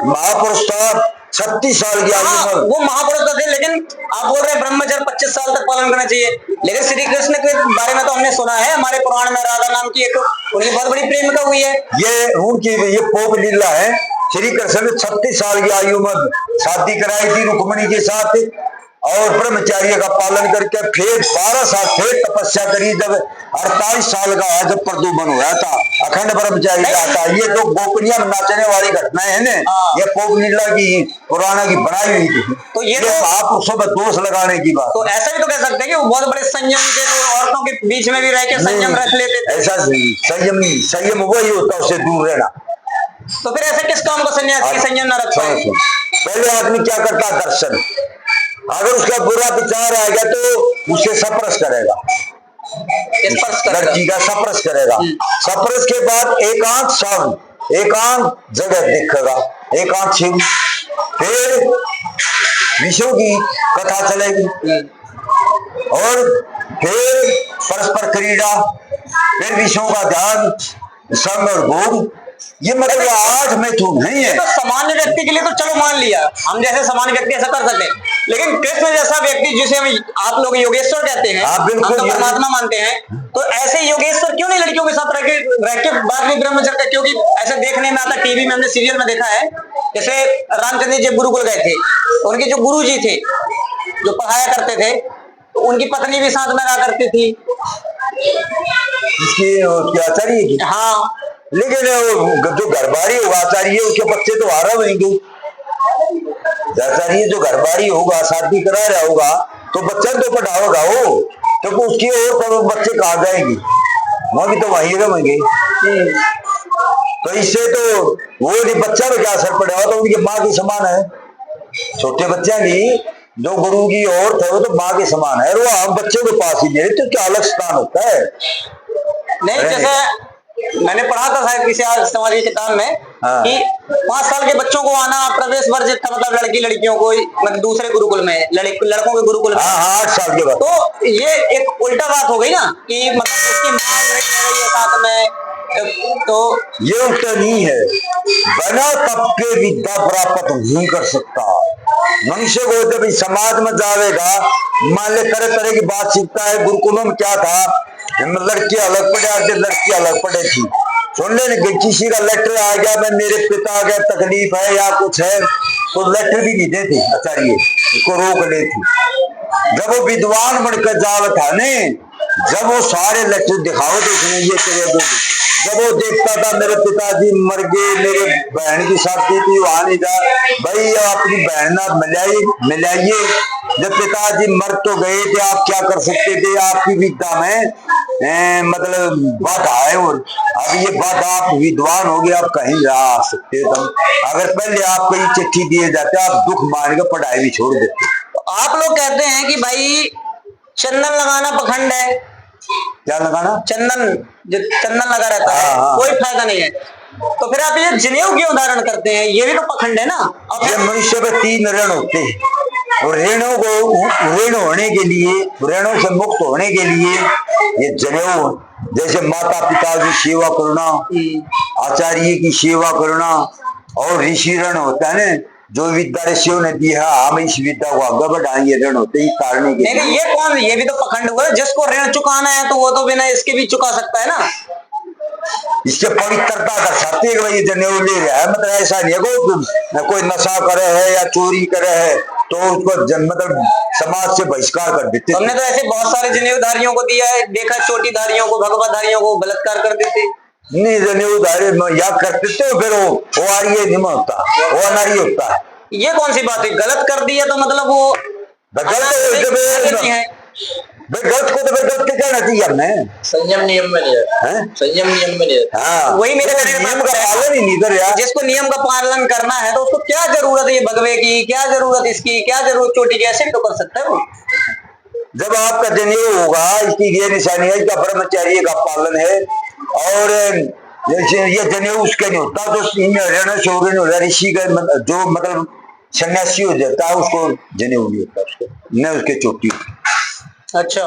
महापुरुष था 36 साल की आयु में। वो महापुरुष तो थे, लेकिन आप बोल रहे हैं ब्रह्मचर्य 25 साल तक पालन करना चाहिए। लेकिन श्री कृष्ण के बारे में तो हमने सुना है, हमारे पुराण में राधा नाम की एक उनकी बहुत बड़ी प्रेमिका हुई है। ये पोप लीला है। श्री कृष्ण ने 36 साल की आयु में शादी कराई थी रुक्मिणी के साथ, और ब्रह्मचर्य का पालन करके फिर 12 साल फिर तपस्या करी। जब 48 साल का है, जब प्रदुमन हुआ था, अखंड ब्रह्मचर्य का था। ये तो गोपनीय नाचने वाली घटनाएं है ना, ये पोप लीला की पुराना की बनाई हुई थी। तो ये महापुरुषों पर दोष लगाने की बात। तो ऐसा भी तो कह सकते हैं कि वो बहुत बड़े संयम थे, तो औरतों के बीच में भी रह के संयम रख लेते थे। ऐसा संयम नहीं, संयम वही होता है उससे दूर रहना। तो फिर ऐसे किस काम को सन्यासी संयम न रख पाए? पहले आदमी क्या करता, दर्शन। अगर उसका बुरा विचार आ गया तो उसे सप्रस करेगा, लड़की का सप्रस करेगा। सप्रस के बाद एकांत श्रवण, एकांत जगत दिखेगा, एकांत शिव, फिर विष्णु की कथा चलेगी, और फिर परस्पर क्रीड़ा, फिर विष्णु का ध्यान, संग और भोग। ये मतलब आज में तो नहीं है। तो सामान्य व्यक्ति के लिए तो चलो मान लिया, हम जैसे सामान्य व्यक्ति ऐसा कर सकते हैं, लेकिन कृष्ण जैसा व्यक्ति जिसे हम आप लोग योगेश्वर कहते हैं, हम तो परमात्मा मानते हैं, तो ऐसे योगेश्वर क्यों नहीं लड़कियों के साथ रह के बाद में ब्रह्मचर्य? क्योंकि ऐसे देखने में आता, टीवी में हमने सीरियल में देखा है, जैसे रामचंद्र जी गुरुकुल गए थे, उनके जो गुरु जी थे जो पढ़ाया करते थे, तो उनकी पत्नी भी साथ में रहा करती थी। इसकी आचार्य की? हाँ, लेकिन जो घरबारी होगा आचार्य, उसके बच्चे तो आ रहे होंगे। आचार्य जो घरबारी होगा, शादी करा रहा होगा, तो बच्चा तो पढ़ाओगा वो, तो उसकी और तो बच्चे कहाँ जाएंगे, वहां भी तो वहीं रहेंगे। तो इससे तो वो बच्चा में क्या असर पड़ेगा, तो उनकी माँ के समान है। छोटे बच्चा की जो गुरु की और थे वो तो माँ के समान है, और वो हम बच्चों के पास ही दे, तो क्या अलग स्थान होता है? नहीं, जैसे मैंने पढ़ा था शायद किसी समाज की किताब में कि 5 साल के बच्चों को आना प्रवेश वर्जित था, मतलब लड़कियों को, मतलब दूसरे गुरुकुल में, लड़कों के गुरुकुल में 8 साल के बाद। तो ये एक उल्टा बात हो गई ना, कि मतलब उसकी मां रह रही है साथ में, तो ये उल्टा नहीं है। बिना तप के विद्या प्राप्त नहीं कर सकता मनुष्य को। जब समाज में जाएगा, मान ले तरह तरह की बात सीखता है। गुरुकुलों में क्या था, लड़की अलग पढ़े आते, लड़की अलग पढ़े थी। सुन ले, किसी का लेटर आ गया, मैं मेरे पिता का तकलीफ है या कुछ है, तो लेटर भी नहीं देते आचार्य को, रोक लेती। जब वो विद्वान बनकर जाल था ने, जब वो सारे लेटर दिखाओ तो उसने ये करे, जब वो देखता था मेरे पिताजी मर गए, मेरे बहन की शादी थी, वहां नहीं जा भाई, अपनी बहन ना मिलाइए। जब पिताजी मर तो गए थे, आप क्या कर सकते थे? आपकी विद्या में मतलब बाधा है, और अब ये बाधा, आप विद्वान हो गए, आप कहीं जा सकते हो। अगर पहले आपको ये चिट्ठी दिए जाते, आप दुख मान के पढ़ाई भी छोड़ देते। तो आप लोग कहते हैं कि भाई चंदन लगाना पखंड है। क्या लगाना? चंदन, जो चंदन लगा रहता है, कोई फायदा नहीं है। तो फिर आप ये जनेऊ क्यों उदाहरण करते हैं? ये भी तो पखंड है ना। ये मनुष्य में 3 ऋण होते हैं, और ऋणों को ऋण होने के लिए, ऋणों से मुक्त होने के लिए ये जनेऊ, जैसे माता पिता की सेवा करना, आचार्य की सेवा करना, और ऋषि ऋण होता है ना, जो विद्या ऋषियों ने दी है, हम इस विद्या को आगे बढ़ाएंगे, ऋण होते ही तारने के। नहीं, ये कौन, ये भी तो पखंड हुआ। जिसको ऋण चुकाना है तो वो तो बिना इसके भी चुका सकता है ना। इसके पवित्रता दर्शाते हैं भाई जनेऊ ले रहा है। मतलब ऐसा नहीं है कोई नशा करे है या चोरी करे है तो उसको मतलब समाज से बहिष्कार कर देते। हमने तो ऐसे बहुत सारे जनेऊधारियों को दिया है, देखा चोटीधारियों को, भगवतधारियों को बलात्कार कर देते। नहीं, जनेऊधारी याद करते तो फिर वो आर्य नहीं होता, वो अनार्य होता है। ये कौन सी बात है? गलत कर दिया तो मतलब वो गलत है। गलत को तो फिर गलत कहना चाहिए हमने। संयम नियम में नहीं है, संयम नियम में नहीं है। हाँ, वही मेरे नियम का पालन ही नहीं कर रहा। जिसको नियम का पालन करना है तो उसको क्या जरूरत है ये भगवे की, क्या जरूरत इसकी, क्या जरूरत चोटी की? ऐसे भी तो कर सकता है वो। जब आपका जनेऊ होगा, इसकी ये निशानी है, इसका ब्रह्मचर्य का पालन है, और ये जनेऊ उसके नहीं होता तो ऋषि का जो मतलब सन्यासी हो जाता है, उसको जनेऊ नहीं होता, उसको न उसके चोटी। अच्छा।